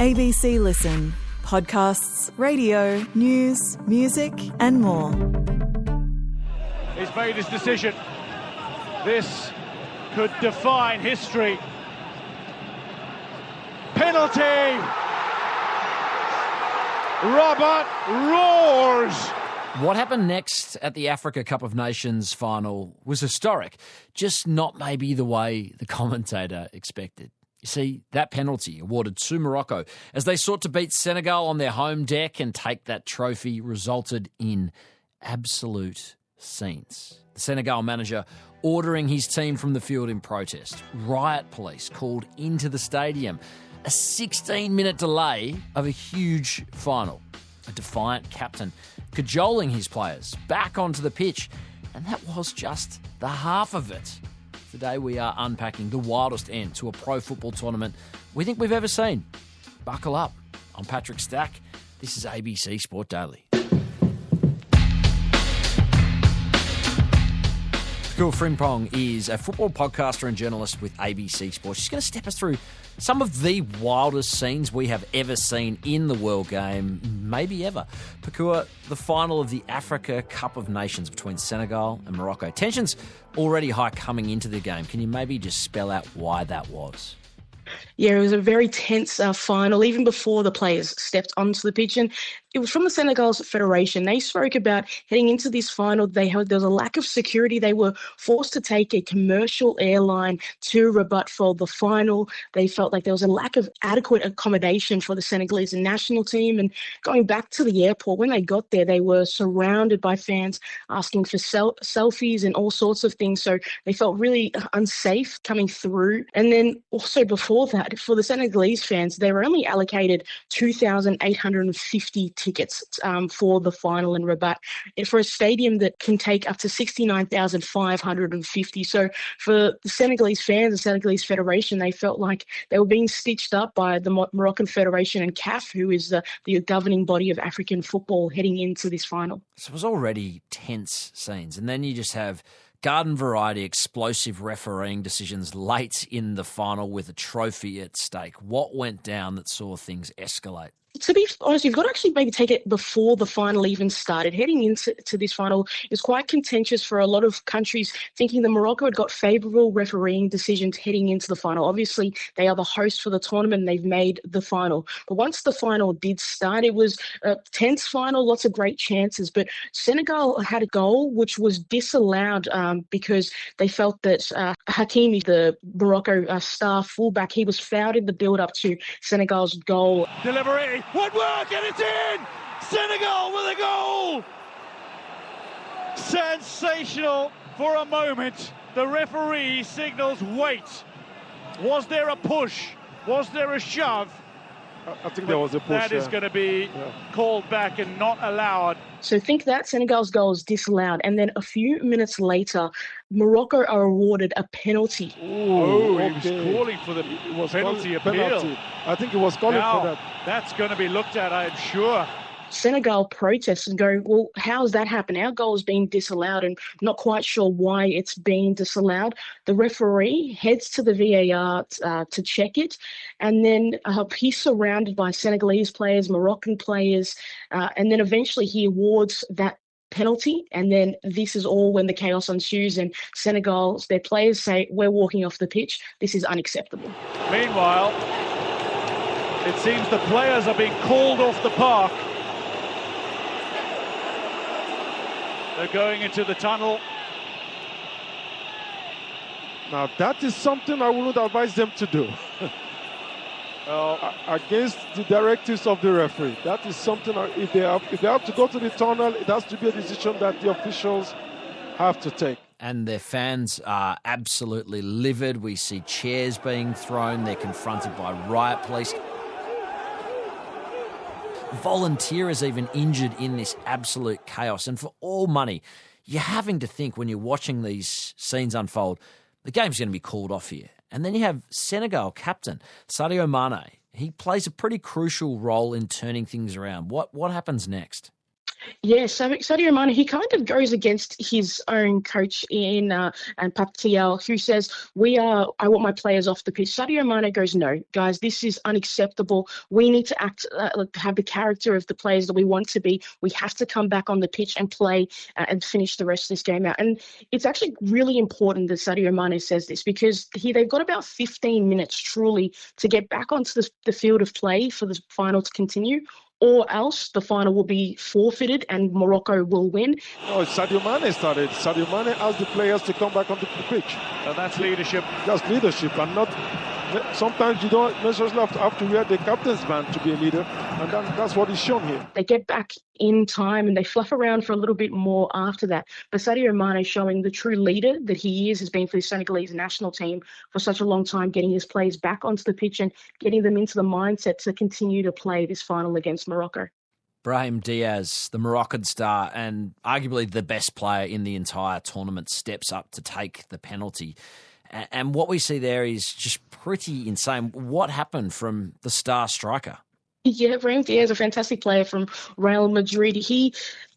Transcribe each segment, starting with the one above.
ABC Listen. Podcasts, radio, news, music and more. He's made his decision. This could define history. Penalty! Robert roars! What happened next at the Africa Cup of Nations final was historic, just not maybe the way the commentator expected. You see, that penalty awarded to Morocco as they sought to beat Senegal on their home deck and take that trophy resulted in absolute scenes. The Senegal manager ordering his team from the field in protest. Riot police called into the stadium. A 16-minute delay of a huge final. A defiant captain cajoling his players back onto the pitch. And that was just the half of it. Today we are unpacking the wildest end to a pro football tournament we think we've ever seen. Buckle up. I'm Patrick Stack. This is ABC Sport Daily. Pokuah Frimpong is a football podcaster and journalist with ABC Sports. She's going to step us through some of the wildest scenes we have ever seen in the World Game, maybe ever. Pokuah, the final of the Africa Cup of Nations between Senegal and Morocco. Tensions already high coming into the game. Can you maybe just spell out why that was? Yeah, it was a very tense final, even before the players stepped onto the pitch. And it was from the Senegal's Federation. They spoke about heading into this final, there was a lack of security. They were forced to take a commercial airline to Rabat for the final. They felt like there was a lack of adequate accommodation for the Senegalese national team. And going back to the airport, when they got there, they were surrounded by fans asking for selfies and all sorts of things. So they felt really unsafe coming through. And then also before that, for the Senegalese fans, they were only allocated 2,850 tickets for the final in Rabat, and for a stadium that can take up to 69,550. So for the Senegalese fans, the Senegalese Federation, they felt like they were being stitched up by the Moroccan Federation and CAF, who is the governing body of African football, heading into this final. So it was already tense scenes, and then you just have garden variety explosive refereeing decisions late in the final with a trophy at stake. What went down that saw things escalate? To be honest, you've got to actually maybe take it before the final even started. Heading into this final is quite contentious for a lot of countries, thinking that Morocco had got favourable refereeing decisions heading into the final. Obviously, they are the host for the tournament and they've made the final. But once the final did start, it was a tense final, lots of great chances. But Senegal had a goal which was disallowed because they felt that Hakimi, the Morocco star fullback, he was fouled in the build-up to Senegal's goal. Delivery! Woodwork, and it's in! Senegal with a goal! Sensational for a moment. The referee signals wait. Was there a push? Was there a shove? I think there was a push. That is going to be called back and not allowed. So think that Senegal's goal is disallowed. And then a few minutes later, Morocco are awarded a penalty. He was calling for the penalty appeal. I think he was calling for that. That's going to be looked at, I'm sure. Senegal protests and go, well, how's that happen? Our goal is being disallowed and not quite sure why it's being disallowed. The referee heads to the VAR to check it, and then he's surrounded by Senegalese players, Moroccan players, and then eventually he awards that penalty, and then this is all when the chaos ensues and their players say, we're walking off the pitch. This is unacceptable. Meanwhile, it seems the players are being called off the park. They're going into the tunnel. Now, that is something I wouldn't advise them to do. Against the directives of the referee. That is something, if they have to go to the tunnel, it has to be a decision that the officials have to take. And their fans are absolutely livid. We see chairs being thrown. They're confronted by riot police. Volunteers even injured in this absolute chaos. And for all money, you're having to think when you're watching these scenes unfold, the game's going to be called off here. And then you have Senegal captain Sadio Mané. He plays a pretty crucial role in turning things around. What happens next? Yeah, so Sadio Mané, he kind of goes against his own coach and Paptiel, who says, I want my players off the pitch. Sadio Mané goes, no, guys, this is unacceptable. We need to have the character of the players that we want to be. We have to come back on the pitch and play and finish the rest of this game out. And it's actually really important that Sadio Mané says this because they've got about 15 minutes truly to get back onto the field of play for the final to continue, or else the final will be forfeited and Morocco will win. No, Sadio Mané started. Sadio Mané asked the players to come back onto the pitch. So that's leadership. That's leadership, and not. Sometimes you don't necessarily have to wear the captain's band to be a leader, and that's what is shown here. They get back in time and they fluff around for a little bit more after that. But Sadio Mané showing the true leader that he is, has been for the Senegalese national team for such a long time, getting his players back onto the pitch and getting them into the mindset to continue to play this final against Morocco. Brahim Diaz, the Moroccan star and arguably the best player in the entire tournament, steps up to take the penalty. And what we see there is just pretty insane. What happened from the star striker? Yeah, Brahim Diaz, a fantastic player from Real Madrid.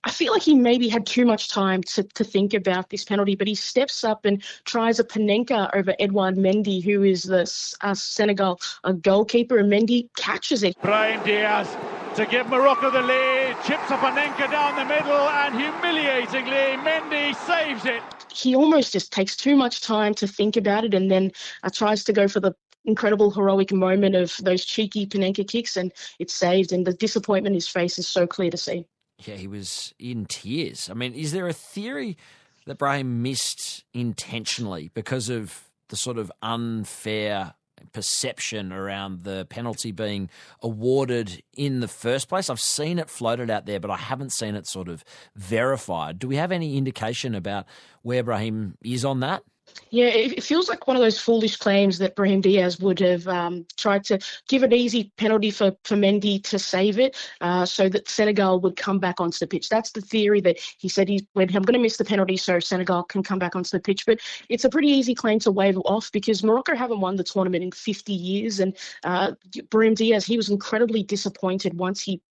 I feel like he maybe had too much time to think about this penalty, but he steps up and tries a Panenka over Edouard Mendy, who is the Senegal goalkeeper, and Mendy catches it. Brahim Diaz to give Morocco the lead, chips a Panenka down the middle, and humiliatingly, Mendy saves it. He almost just takes too much time to think about it and then tries to go for the incredible heroic moment of those cheeky Panenka kicks, and it's saved, and the disappointment in his face is so clear to see. Yeah, he was in tears. I mean, is there a theory that Brahim missed intentionally because of the sort of unfair perception around the penalty being awarded in the first place? I've seen it floated out there, but I haven't seen it sort of verified. Do we have any indication about where Brahim is on that? Yeah, it feels like one of those foolish claims that Brahim Diaz would have tried to give an easy penalty for Mendy to save it so that Senegal would come back onto the pitch. That's the theory that he said I'm going to miss the penalty so Senegal can come back onto the pitch. But it's a pretty easy claim to wave off because Morocco haven't won the tournament in 50 years. And Brahim Diaz, he was incredibly disappointed once he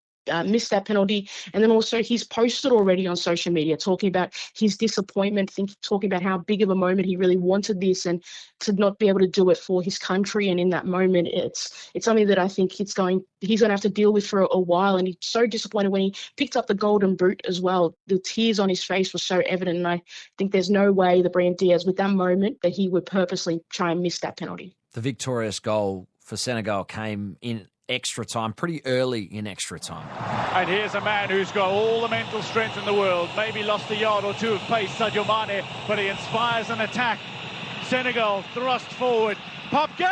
missed that penalty. And then also he's posted already on social media talking about his disappointment, talking about how big of a moment he really wanted this and to not be able to do it for his country. And in that moment, it's something that I think he's going to have to deal with for a while. And he's so disappointed when he picked up the golden boot as well. The tears on his face were so evident. And I think there's no way that Brahim Diaz, with that moment, that he would purposely try and miss that penalty. The victorious goal for Senegal came in extra time, pretty early in extra time. And here's a man who's got all the mental strength in the world, maybe lost a yard or two of pace, Sadio Mané, but he inspires an attack. Senegal thrust forward. Pop game!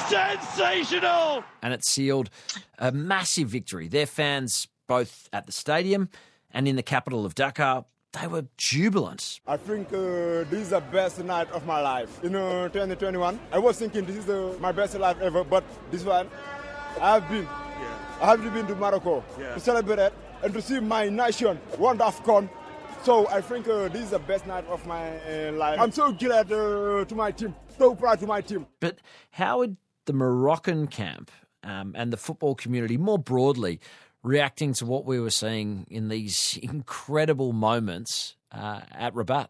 Sensational! And it sealed a massive victory. Their fans, both at the stadium and in the capital of Dakar, they were jubilant. I think this is the best night of my life. In 2021, I was thinking this is my best life ever, but this one, I have been to Morocco to celebrate it and to see my nation won the AFCON. So I think this is the best night of my life. I'm so glad to my team, so proud to my team. But how would the Moroccan camp and the football community more broadly reacting to what we were seeing in these incredible moments at Rabat?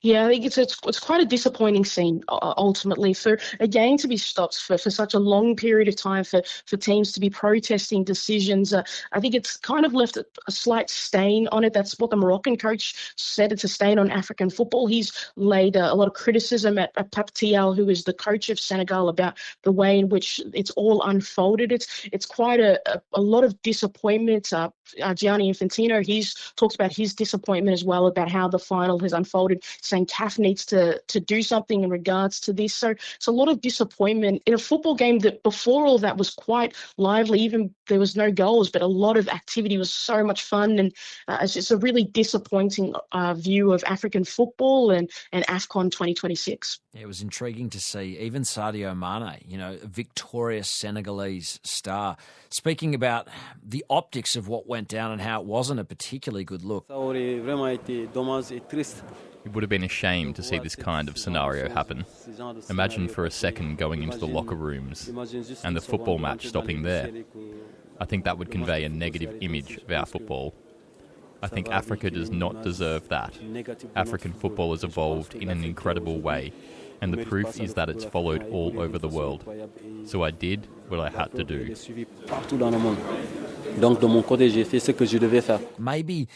Yeah, I think it's quite a disappointing scene, ultimately, for a game to be stopped for such a long period of time, for teams to be protesting decisions. I think it's kind of left a slight stain on it. That's what the Moroccan coach said. It's a stain on African football. He's laid a lot of criticism at Paptiel, who is the coach of Senegal, about the way in which it's all unfolded. It's quite a lot of disappointment. Gianni Infantino, he's talked about his disappointment as well about how the final has unfolded, saying CAF needs to do something in regards to this. So it's a lot of disappointment in a football game that before all that was quite lively. Even there was no goals, but a lot of activity, was so much fun. And it's just a really disappointing view of African football and AFCON 2026. It was intriguing to see even Sadio Mané, a victorious Senegalese star, speaking about the optics of what went down and how it wasn't a particularly good look. It would have been a shame to see this kind of scenario happen. Imagine for a second going into the locker rooms and the football match stopping there. I think that would convey a negative image of our football. I think Africa does not deserve that. African football has evolved in an incredible way, and the proof is that it's followed all over the world. So I did what I had to do. Maybe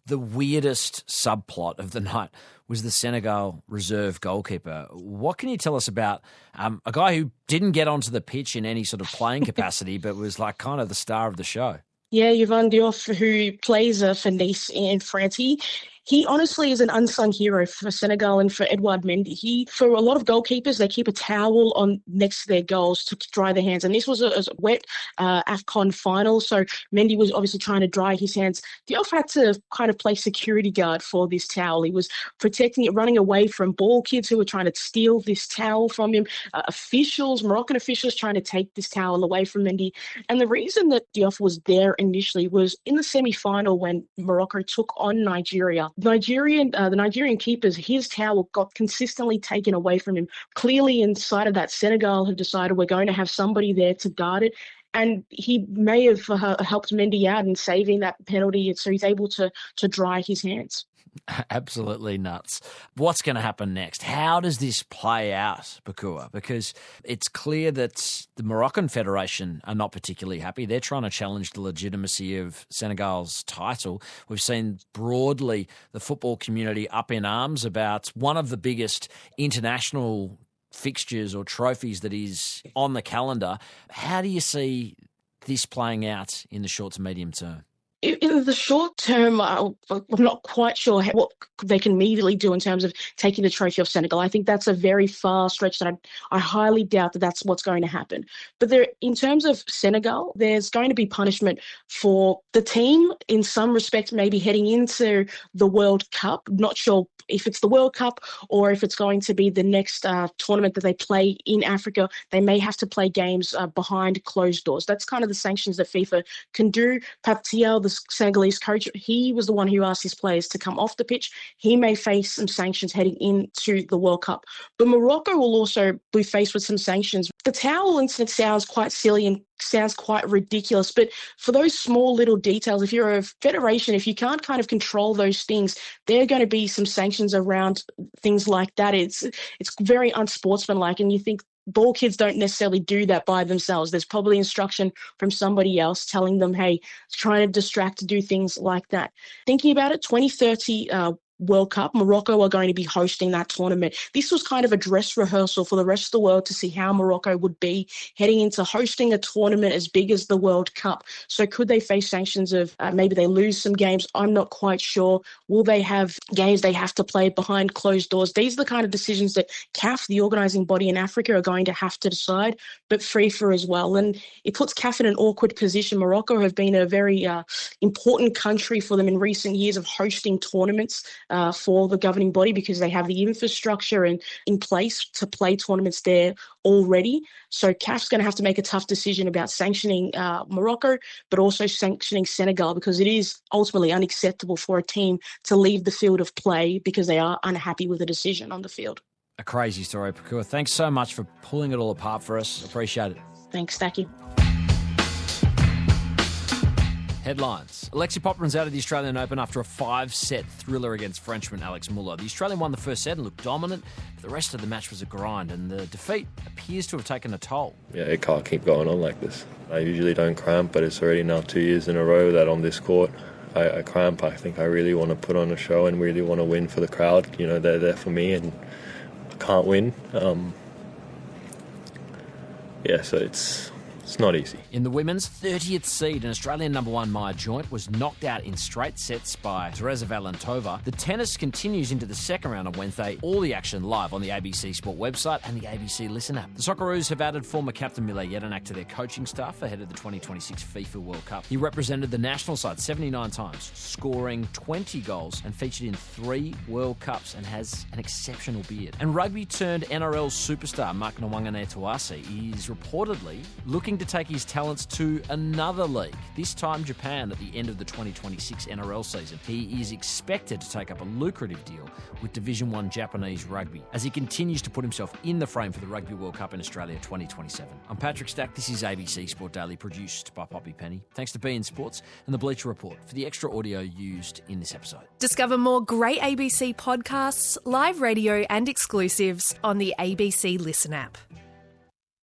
the weirdest subplot of the night was the Senegal reserve goalkeeper. What can you tell us about a guy who didn't get onto the pitch in any sort of playing capacity, but was like kind of the star of the show? Yeah, Yvan Diouf, who plays for Nice in France, he honestly is an unsung hero for Senegal and for Edouard Mendy. For a lot of goalkeepers, they keep a towel on next to their goals to dry their hands. And this was a wet AFCON final, so Mendy was obviously trying to dry his hands. Diouf had to kind of play security guard for this towel. He was protecting it, running away from ball kids who were trying to steal this towel from him. Moroccan officials trying to take this towel away from Mendy. And the reason that Diouf was there initially was in the semi-final when Morocco took on Nigeria. The Nigerian keepers, his towel got consistently taken away from him. Clearly inside of that, Senegal had decided we're going to have somebody there to guard it. And he may have helped Mendy out in saving that penalty, so he's able to dry his hands. Absolutely nuts. What's going to happen next? How does this play out, Pokuah? Because it's clear that the Moroccan Federation are not particularly happy. They're trying to challenge the legitimacy of Senegal's title. We've seen broadly the football community up in arms about one of the biggest international fixtures or trophies that is on the calendar. How do you see this playing out in the short to medium term? In the short term, I'm not quite sure what they can immediately do in terms of taking the trophy off Senegal. I think that's a very far stretch that I highly doubt that that's what's going to happen. But in terms of Senegal, there's going to be punishment for the team in some respects, maybe heading into the World Cup. Not sure if it's the World Cup or if it's going to be the next tournament that they play in Africa. They may have to play games behind closed doors. That's kind of the sanctions that FIFA can do. Pape Thiaw, the Senegalese coach, he was the one who asked his players to come off the pitch. He may face some sanctions heading into the World Cup. But Morocco will also be faced with some sanctions. The towel incident sounds quite silly and sounds quite ridiculous, but for those small little details, if you're a federation, if you can't kind of control those things, there are going to be some sanctions around things like that. It's very unsportsmanlike, and you think ball kids don't necessarily do that by themselves. There's probably instruction from somebody else telling them, hey, trying to distract to do things like that. Thinking about it, 2030 World Cup, Morocco are going to be hosting that tournament. This was kind of a dress rehearsal for the rest of the world to see how Morocco would be heading into hosting a tournament as big as the World Cup. So could they face sanctions of maybe they lose some games? I'm not quite sure. Will they have games they have to play behind closed doors? These are the kind of decisions that CAF, the organising body in Africa, are going to have to decide, but FIFA as well. And it puts CAF in an awkward position. Morocco have been a very important country for them in recent years of hosting tournaments for the governing body because they have the infrastructure in place to play tournaments there already. So CAF's going to have to make a tough decision about sanctioning Morocco, but also sanctioning Senegal because it is ultimately unacceptable for a team to leave the field of play because they are unhappy with a decision on the field. A crazy story, Pokuah. Thanks so much for pulling it all apart for us. Appreciate it. Thanks, Stacky. Headlines. Alexei Popyrin's out of the Australian Open after a 5-set thriller against Frenchman Alex Muller. The Australian won the first set and looked dominant, but the rest of the match was a grind, and the defeat appears to have taken a toll. Yeah, it can't keep going on like this. I usually don't cramp, but it's already now 2 years in a row that on this court I cramp. I think I really want to put on a show and really want to win for the crowd. You know, they're there for me, and I can't win. So it's not easy. In the women's, 30th seed and Australian number 1 Maya Joint was knocked out in straight sets by Teresa Valentova. The tennis continues into the second round on Wednesday. All the action live on the ABC Sport website and the ABC Listen app. The Socceroos have added former captain Mile Jedinak to their coaching staff ahead of the 2026 FIFA World Cup. He represented the national side 79 times, scoring 20 goals and featured in 3 World Cups and has an exceptional beard. And rugby turned NRL superstar Mark Nwangane Tuasi is reportedly looking to take his talents to another league, this time Japan at the end of the 2026 NRL season. He is expected to take up a lucrative deal with Division 1 Japanese rugby as he continues to put himself in the frame for the Rugby World Cup in Australia 2027. I'm Patrick Stack. This is ABC Sport Daily, produced by Poppy Penny. Thanks to beIN Sports and the Bleacher Report for the extra audio used in this episode. Discover more great ABC podcasts, live radio and exclusives on the ABC Listen app.